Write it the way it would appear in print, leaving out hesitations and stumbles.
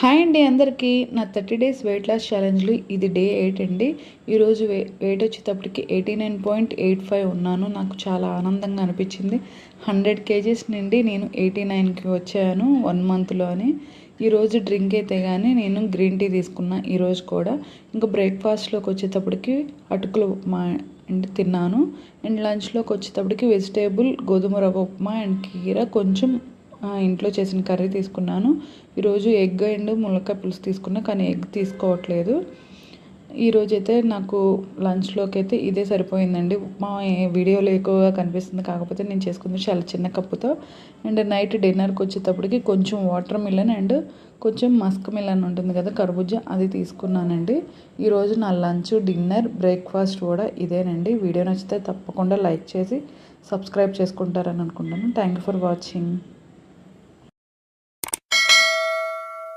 Hi అండి అందరికీ. నా 30 డేస్ వెయిట్ లాస్ ఛాలెంజ్లో ఇది డే 8 అండి. ఈరోజు వెయిట్ వచ్చేటప్పటికి 89.85 ఉన్నాను. నాకు చాలా ఆనందంగా అనిపించింది. 100 కేజీస్ నుండి నేను 89కి వచ్చాను 1 మంత్లోని. ఈరోజు డ్రింక్ అయితే కానీ నేను గ్రీన్ టీ తీసుకున్నా ఈరోజు కూడా. ఇంకా బ్రేక్ఫాస్ట్లోకి వచ్చేటప్పటికి అటుకులు ఉప్మా అండ్ తిన్నాను. అండ్ లంచ్లోకి వచ్చేటప్పటికి వెజిటేబుల్ గోధుమ రవ్వ ఉప్మా అండ్ కీర కొంచెం ఇంట్లో చేసిన కర్రీ తీసుకున్నాను. ఈరోజు ఎగ్ అండ్ ములక్కాయ పులుసు తీసుకున్నా, కానీ ఎగ్ తీసుకోవట్లేదు. ఈరోజైతే నాకు లంచ్లోకి అయితే ఇదే సరిపోయిందండి. ఉప్మా వీడియోలో ఎక్కువగా కనిపిస్తుంది, కాకపోతే నేను చేసుకుంది చాలా చిన్న కప్పుతో. అండ్ నైట్ డిన్నర్కి వచ్చేటప్పటికి కొంచెం వాటర్ మిలన్ అండ్ కొంచెం మస్క్ మిలన్ ఉంటుంది కదా, కర్బూజా, అది తీసుకున్నానండి. ఈరోజు నా లంచ్, డిన్నర్, బ్రేక్ఫాస్ట్ కూడా ఇదేనండి. వీడియో నచ్చితే తప్పకుండా లైక్ చేసి సబ్స్క్రైబ్ చేసుకుంటారని అనుకుంటాను. Thank you for watching.